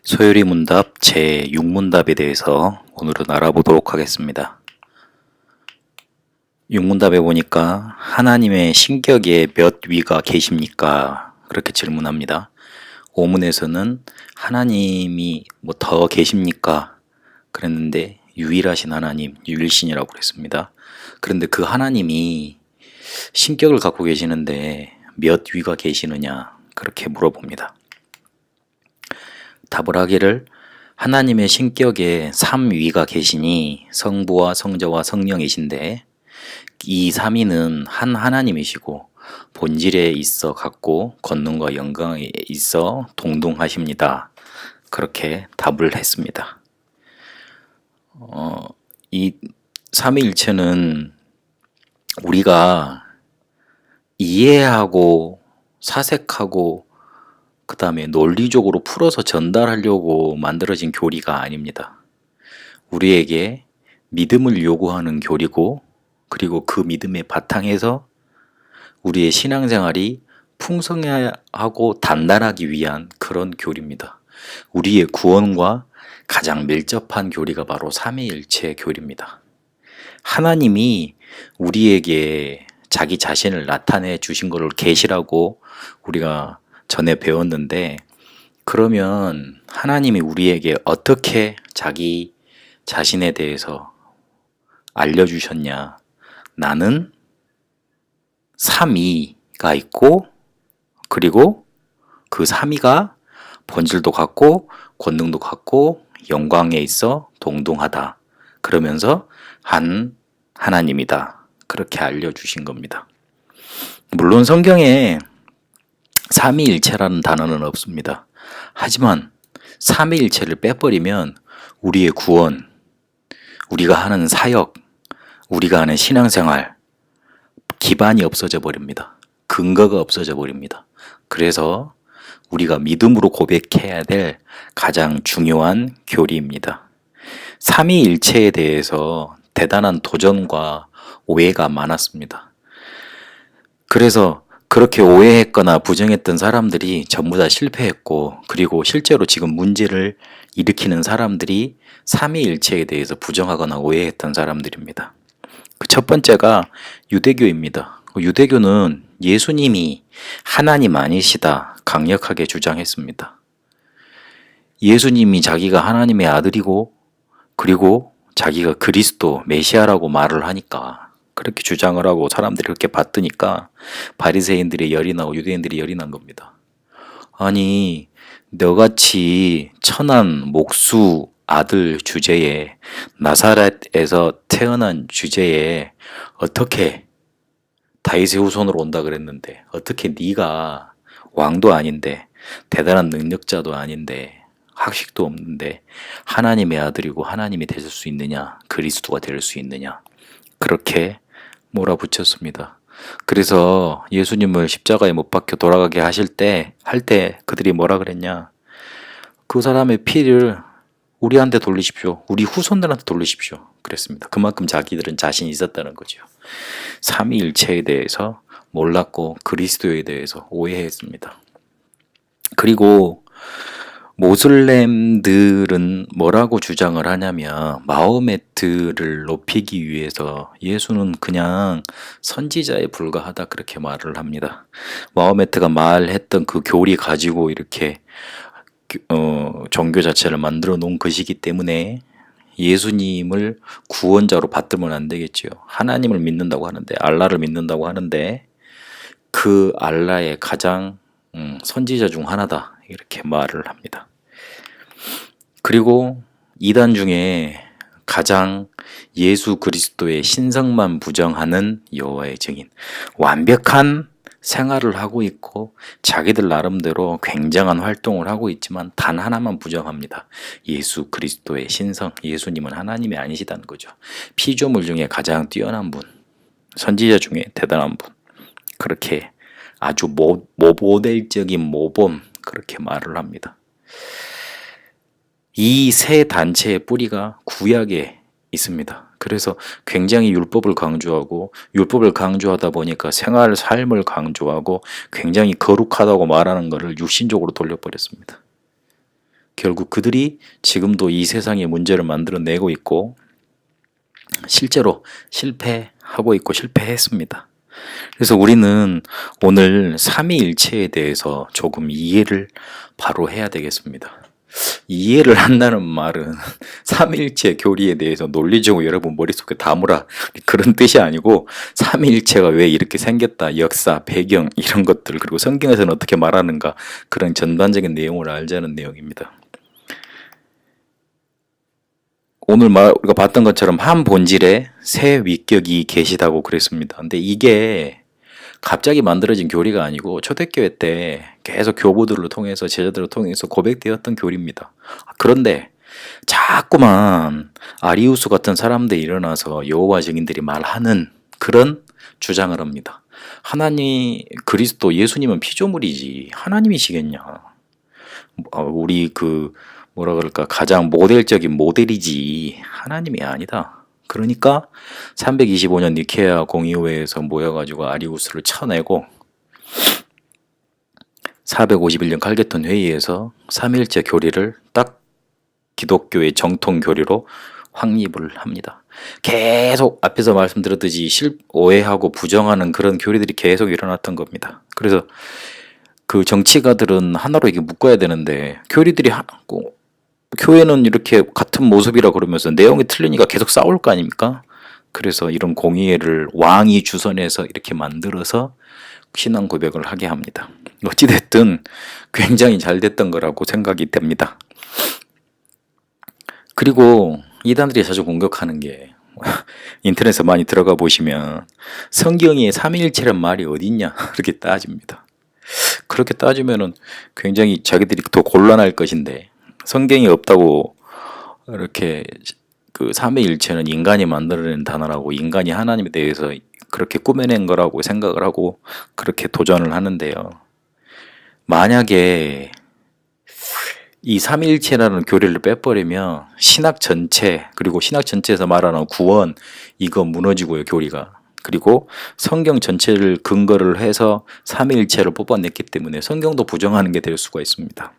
소요리 문답 제6문답에 대해서 오늘은 알아보도록 하겠습니다. 6문답에 보니까 하나님의 신격에 몇 위가 계십니까? 그렇게 질문합니다. 5문에서는 하나님이 더 계십니까? 그랬는데 유일하신 하나님, 유일신이라고 그랬습니다. 그런데 그 하나님이 신격을 갖고 계시는데 몇 위가 계시느냐? 그렇게 물어봅니다. 답을 하기를 하나님의 신격에 3위가 계시니 성부와 성자와 성령이신데 이 3위는 한 하나님이시고 본질에 있어 같고 권능과 영광에 있어 동등하십니다. 그렇게 답을 했습니다. 이 삼위일체는 우리가 이해하고 사색하고 그 다음에 논리적으로 풀어서 전달하려고 만들어진 교리가 아닙니다. 우리에게 믿음을 요구하는 교리고, 그리고 그 믿음의 바탕에서 우리의 신앙생활이 풍성하고 단단하기 위한 그런 교리입니다. 우리의 구원과 가장 밀접한 교리가 바로 삼위일체 교리입니다. 하나님이 우리에게 자기 자신을 나타내 주신 것을 계시라고 우리가 전에 배웠는데, 그러면 하나님이 우리에게 어떻게 자기 자신에 대해서 알려주셨냐? 나는 삼위가 있고, 그리고 그 삼위가 본질도 같고 권능도 같고 영광에 있어 동등하다. 그러면서 한 하나님이다. 그렇게 알려주신 겁니다. 물론 성경에 삼위일체라는 단어는 없습니다. 하지만 삼위일체를 빼버리면 우리의 구원, 우리가 하는 사역, 우리가 하는 신앙생활 기반이 없어져 버립니다. 근거가 없어져 버립니다. 그래서 우리가 믿음으로 고백해야 될 가장 중요한 교리입니다. 삼위일체에 대해서 대단한 도전과 오해가 많았습니다. 그래서 그렇게 오해했거나 부정했던 사람들이 전부 다 실패했고, 그리고 실제로 지금 문제를 일으키는 사람들이 삼위일체에 대해서 부정하거나 오해했던 사람들입니다. 그 첫 번째가 유대교입니다. 유대교는 예수님이 하나님 아니시다 강력하게 주장했습니다. 예수님이 자기가 하나님의 아들이고, 그리고 자기가 그리스도 메시아라고 말을 하니까, 그렇게 주장을 하고 사람들이 그렇게 받으니까 바리새인들의 열이 나고 유대인들이 열이 난 겁니다. 아니, 너같이 천한 목수 아들 주제에, 나사렛에서 태어난 주제에 어떻게 다윗의 후손으로 온다 그랬는데, 어떻게 네가 왕도 아닌데 대단한 능력자도 아닌데 학식도 없는데 하나님의 아들이고 하나님이 되실 수 있느냐, 그리스도가 될 수 있느냐, 그렇게 몰아붙였습니다. 그래서 예수님을 십자가에 못 박혀 돌아가게 할 때 그들이 뭐라 그랬냐? 그 사람의 피를 우리한테 돌리십시오. 우리 후손들한테 돌리십시오. 그랬습니다. 그만큼 자기들은 자신이 있었다는 거죠. 삼위일체에 대해서 몰랐고 그리스도에 대해서 오해했습니다. 그리고 모슬렘들은 뭐라고 주장을 하냐면, 마호메트를 높이기 위해서 예수는 그냥 선지자에 불과하다 그렇게 말을 합니다. 마호메트가 말했던 그 교리 가지고 이렇게 종교 자체를 만들어 놓은 것이기 때문에 예수님을 구원자로 받들면 안 되겠죠. 하나님을 믿는다고 하는데, 알라를 믿는다고 하는데 그 알라의 가장 선지자 중 하나다 이렇게 말을 합니다. 그리고 이단 중에 가장 예수 그리스도의 신성만 부정하는 여호와의 증인, 완벽한 생활을 하고 있고 자기들 나름대로 굉장한 활동을 하고 있지만 단 하나만 부정합니다. 예수 그리스도의 신성, 예수님은 하나님이 아니시다는 거죠. 피조물 중에 가장 뛰어난 분, 선지자 중에 대단한 분, 그렇게 아주 모델적인 모범, 그렇게 말을 합니다. 이 세 단체의 뿌리가 구약에 있습니다. 그래서 굉장히 율법을 강조하고, 율법을 강조하다 보니까 생활, 삶을 강조하고 굉장히 거룩하다고 말하는 것을 육신적으로 돌려버렸습니다. 결국 그들이 지금도 이 세상의 문제를 만들어내고 있고 실제로 실패하고 있고 실패했습니다. 그래서 우리는 오늘 삼위일체에 대해서 조금 이해를 바로 해야 되겠습니다. 이해를 한다는 말은 삼위일체 교리에 대해서 논리적으로 여러분 머릿속에 담으라 그런 뜻이 아니고 삼위일체가 왜 이렇게 생겼다, 역사, 배경 이런 것들, 그리고 성경에서는 어떻게 말하는가, 그런 전반적인 내용을 알자는 내용입니다. 오늘 우리가 봤던 것처럼 한 본질에 세 위격이 계시다고 그랬습니다. 근데 이게 갑자기 만들어진 교리가 아니고 초대교회 때 계속 교부들을 통해서, 제자들을 통해서 고백되었던 교리입니다. 그런데 자꾸만 아리우스 같은 사람들이 일어나서 여호와 증인들이 말하는 그런 주장을 합니다. 하나님, 그리스도, 예수님은 피조물이지 하나님이시겠냐, 우리 뭐라 그럴까, 가장 모델적인 모델이지 하나님이 아니다. 그러니까 325년 니케아 공의회에서 모여가지고 아리우스를 쳐내고 451년 칼게톤 회의에서 삼일체 교리를 딱 기독교의 정통 교리로 확립을 합니다. 계속 앞에서 말씀드렸듯이 오해하고 부정하는 그런 교리들이 계속 일어났던 겁니다. 그래서 그 정치가들은 하나로 이게 묶어야 되는데 교리들이 교회는 이렇게 같은 모습이라 그러면서 내용이 틀리니까 계속 싸울 거 아닙니까? 그래서 이런 공의회를 왕이 주선해서 이렇게 만들어서 신앙 고백을 하게 합니다. 어찌됐든 굉장히 잘 됐던 거라고 생각이 됩니다. 그리고 이단들이 자주 공격하는 게 인터넷에 많이 들어가 보시면 성경에 삼위일체란 말이 어딨냐 이렇게 따집니다. 그렇게 따지면은 굉장히 자기들이 더 곤란할 것인데, 성경이 없다고 이렇게 그 삼위일체는 인간이 만들어낸 단어라고, 인간이 하나님에 대해서 그렇게 꾸며낸 거라고 생각을 하고 그렇게 도전을 하는데요. 만약에 이 삼위일체라는 교리를 빼버리면 신학 전체, 그리고 신학 전체에서 말하는 구원, 이거 무너지고요, 교리가. 그리고 성경 전체를 근거를 해서 삼위일체를 뽑아냈기 때문에 성경도 부정하는 게 될 수가 있습니다.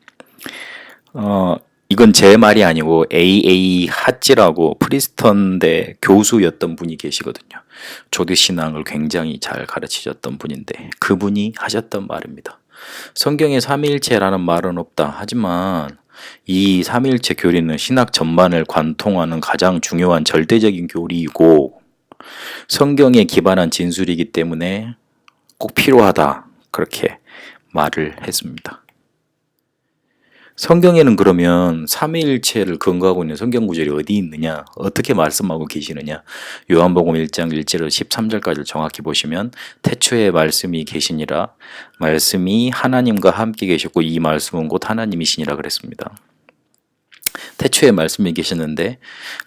이건 제 말이 아니고 A.A. 하찌라고 프리스턴대 교수였던 분이 계시거든요. 조대신앙을 굉장히 잘 가르치셨던 분인데 그분이 하셨던 말입니다. 성경에 삼위일체라는 말은 없다. 하지만 이 삼위일체 교리는 신학 전반을 관통하는 가장 중요한 절대적인 교리이고 성경에 기반한 진술이기 때문에 꼭 필요하다. 그렇게 말을 했습니다. 성경에는 그러면 삼위일체를 근거하고 있는 성경 구절이 어디 있느냐, 어떻게 말씀하고 계시느냐, 요한복음 1장 1절에서 13절까지를 정확히 보시면 태초에 말씀이 계시니라, 말씀이 하나님과 함께 계셨고 이 말씀은 곧 하나님이시니라 그랬습니다. 태초에 말씀이 계셨는데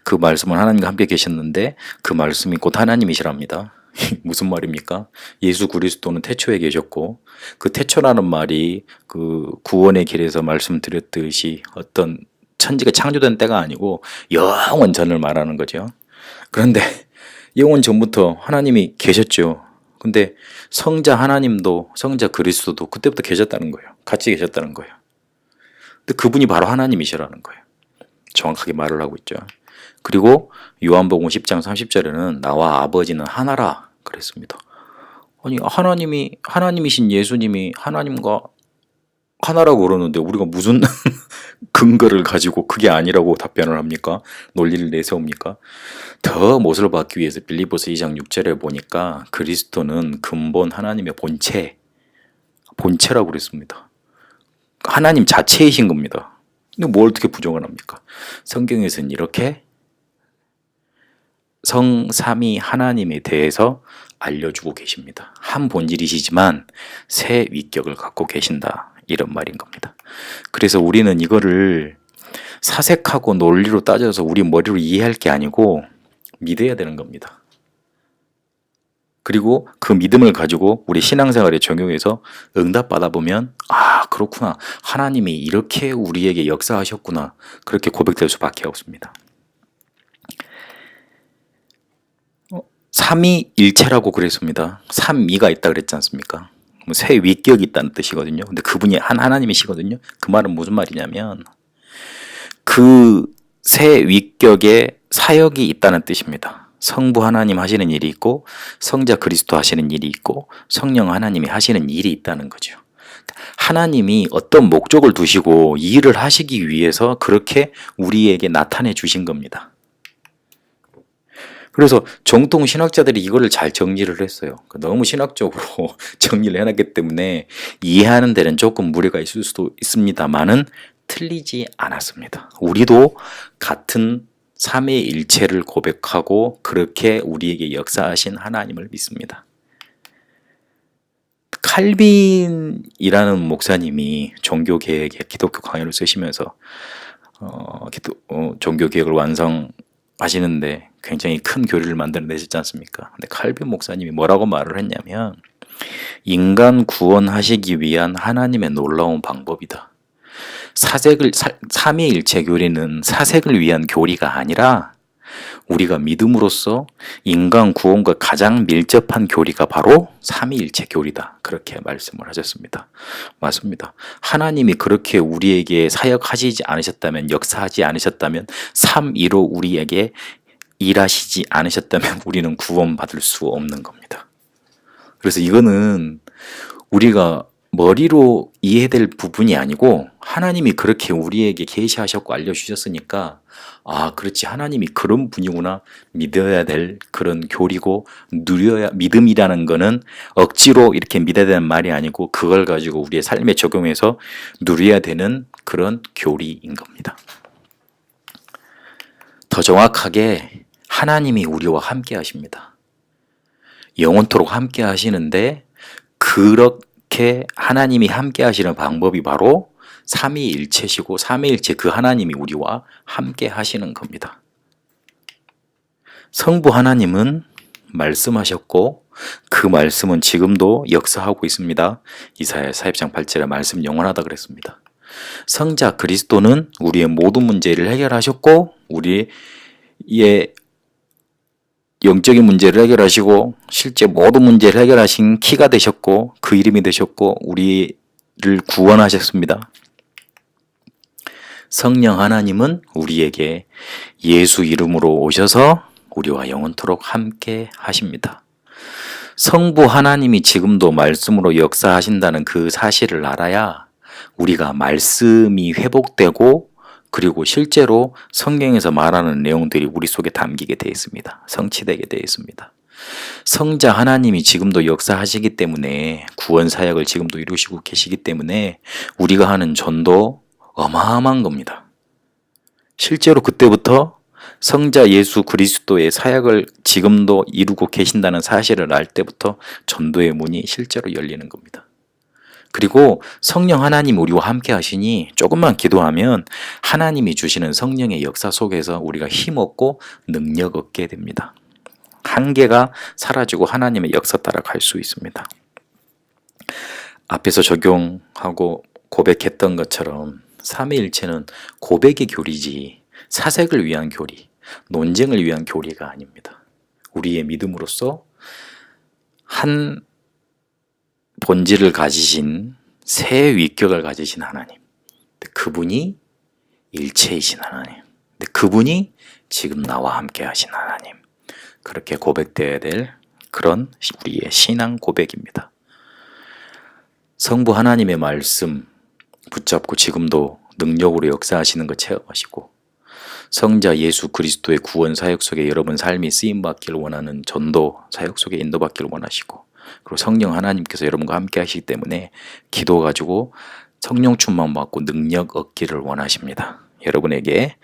그 말씀은 하나님과 함께 계셨는데 그 말씀이 곧 하나님이시랍니다. 무슨 말입니까? 예수 그리스도는 태초에 계셨고 그 태초라는 말이 그 구원의 길에서 말씀드렸듯이 어떤 천지가 창조된 때가 아니고 영원 전을 말하는 거죠. 그런데 영원 전부터 하나님이 계셨죠. 근데 성자 하나님도 성자 그리스도도 그때부터 계셨다는 거예요. 같이 계셨다는 거예요. 근데 그분이 바로 하나님이시라는 거예요. 정확하게 말을 하고 있죠. 그리고 요한복음 10장 30절에는 나와 아버지는 하나라 그랬습니다. 아니, 하나님이신 예수님이 하나님과 하나라고 그러는데 우리가 무슨 근거를 가지고 그게 아니라고 답변을 합니까? 논리를 내세웁니까? 더 못을 받기 위해서 빌립보서 2장 6절에 보니까 그리스도는 근본 하나님의 본체라고 그랬습니다. 하나님 자체이신 겁니다. 근데 뭘 어떻게 부정을 합니까? 성경에서는 이렇게 성삼위 하나님에 대해서 알려주고 계십니다. 한 본질이시지만 세 위격을 갖고 계신다, 이런 말인 겁니다. 그래서 우리는 이거를 사색하고 논리로 따져서 우리 머리로 이해할 게 아니고 믿어야 되는 겁니다. 그리고 그 믿음을 가지고 우리 신앙생활에 적용해서 응답 받아보면 그렇구나, 하나님이 이렇게 우리에게 역사하셨구나, 그렇게 고백될 수밖에 없습니다. 삼위일체라고 그랬습니다. 삼위가 있다 그랬지 않습니까? 세 위격이 있다는 뜻이거든요. 근데 그분이 하나님이시거든요. 그 말은 무슨 말이냐면 그 세 위격에 사역이 있다는 뜻입니다. 성부 하나님 하시는 일이 있고 성자 그리스도 하시는 일이 있고 성령 하나님이 하시는 일이 있다는 거죠. 하나님이 어떤 목적을 두시고 이 일을 하시기 위해서 그렇게 우리에게 나타내 주신 겁니다. 그래서 정통 신학자들이 이거를 잘 정리를 했어요. 너무 신학적으로 정리를 해놨기 때문에 이해하는 데는 조금 무리가 있을 수도 있습니다만은 틀리지 않았습니다. 우리도 같은 삼위일체를 고백하고 그렇게 우리에게 역사하신 하나님을 믿습니다. 칼빈이라는 목사님이 종교개혁의 기독교 강의를 쓰시면서 종교개혁을 완성하시는데 굉장히 큰 교리를 만들어내셨지 않습니까? 근데 칼빈 목사님이 뭐라고 말을 했냐면 인간 구원하시기 위한 하나님의 놀라운 방법이다. 삼위일체 교리는 사색을 위한 교리가 아니라 우리가 믿음으로써 인간 구원과 가장 밀접한 교리가 바로 삼위일체 교리다. 그렇게 말씀을 하셨습니다. 맞습니다. 하나님이 그렇게 우리에게 사역하시지 않으셨다면, 역사하지 않으셨다면, 삼위로 우리에게 일하시지 않으셨다면 우리는 구원받을 수 없는 겁니다. 그래서 이거는 우리가 머리로 이해될 부분이 아니고 하나님이 그렇게 우리에게 계시하셨고 알려주셨으니까 아 그렇지 하나님이 그런 분이구나 믿어야 될 그런 교리고 믿음이라는 거는 억지로 이렇게 믿어야 되는 말이 아니고 그걸 가지고 우리의 삶에 적용해서 누려야 되는 그런 교리인 겁니다. 더 정확하게 하나님이 우리와 함께 하십니다. 영원토록 함께 하시는데 그렇게 하나님이 함께 하시는 방법이 바로 삼위일체시고 삼위일체 그 하나님이 우리와 함께 하시는 겁니다. 성부 하나님은 말씀하셨고 그 말씀은 지금도 역사하고 있습니다. 이사야 40장 8절에 말씀 영원하다 그랬습니다. 성자 그리스도는 우리의 모든 문제를 해결하셨고 우리의 영적인 문제를 해결하시고 실제 모든 문제를 해결하신 키가 되셨고 그 이름이 되셨고 우리를 구원하셨습니다. 성령 하나님은 우리에게 예수 이름으로 오셔서 우리와 영원토록 함께 하십니다. 성부 하나님이 지금도 말씀으로 역사하신다는 그 사실을 알아야 우리가 말씀이 회복되고 그리고 실제로 성경에서 말하는 내용들이 우리 속에 담기게 되어 있습니다. 성취되게 되어 있습니다. 성자 하나님이 지금도 역사하시기 때문에 구원 사역을 지금도 이루시고 계시기 때문에 우리가 하는 전도 어마어마한 겁니다. 실제로 그때부터 성자 예수 그리스도의 사역을 지금도 이루고 계신다는 사실을 알 때부터 전도의 문이 실제로 열리는 겁니다. 그리고 성령 하나님 우리와 함께 하시니 조금만 기도하면 하나님이 주시는 성령의 역사 속에서 우리가 힘없고 능력 얻게 됩니다. 한계가 사라지고 하나님의 역사 따라 갈 수 있습니다. 앞에서 적용하고 고백했던 것처럼 삼위일체는 고백의 교리지 사색을 위한 교리, 논쟁을 위한 교리가 아닙니다. 우리의 믿음으로써 한 본질을 가지신 새 위격을 가지신 하나님, 그분이 일체이신 하나님, 그분이 지금 나와 함께 하신 하나님, 그렇게 고백되어야 될 그런 우리의 신앙 고백입니다. 성부 하나님의 말씀 붙잡고 지금도 능력으로 역사하시는 것 체험하시고 성자 예수 그리스도의 구원 사역 속에 여러분 삶이 쓰임받기를 원하는 전도 사역 속에 인도받기를 원하시고 그리고 성령 하나님께서 여러분과 함께 하시기 때문에 기도 가지고 성령 충만 받고 능력 얻기를 원하십니다. 여러분에게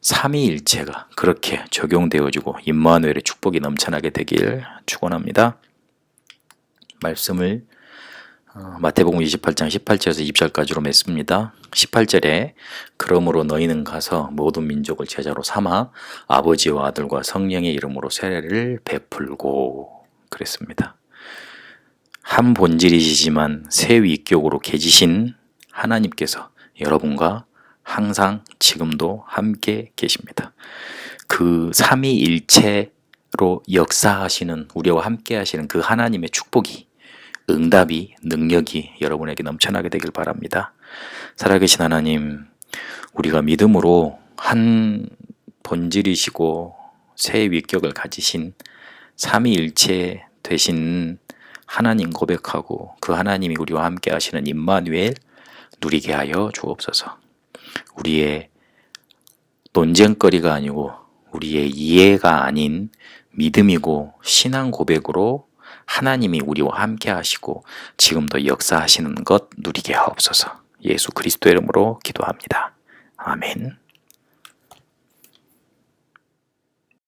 삼위일체가 그렇게 적용되어지고 임마누엘의 축복이 넘쳐나게 되길 축원합니다. 말씀을 마태복음 28장 18절에서 20절까지로 맺습니다. 18절에 그러므로 너희는 가서 모든 민족을 제자로 삼아 아버지와 아들과 성령의 이름으로 세례를 베풀고 그랬습니다. 한 본질이시지만 새 위격으로 계시신 하나님께서 여러분과 항상 지금도 함께 계십니다. 그 삼위일체로 역사하시는 우리와 함께 하시는 그 하나님의 축복이 응답이 능력이 여러분에게 넘쳐나게 되길 바랍니다. 살아계신 하나님 우리가 믿음으로 한 본질이시고 새 위격을 가지신 삼위일체 되신 하나님 고백하고 그 하나님이 우리와 함께 하시는 임마누엘 누리게 하여 주옵소서. 우리의 논쟁거리가 아니고 우리의 이해가 아닌 믿음이고 신앙 고백으로 하나님이 우리와 함께 하시고 지금도 역사하시는 것 누리게 하옵소서. 예수 그리스도 이름으로 기도합니다. 아멘.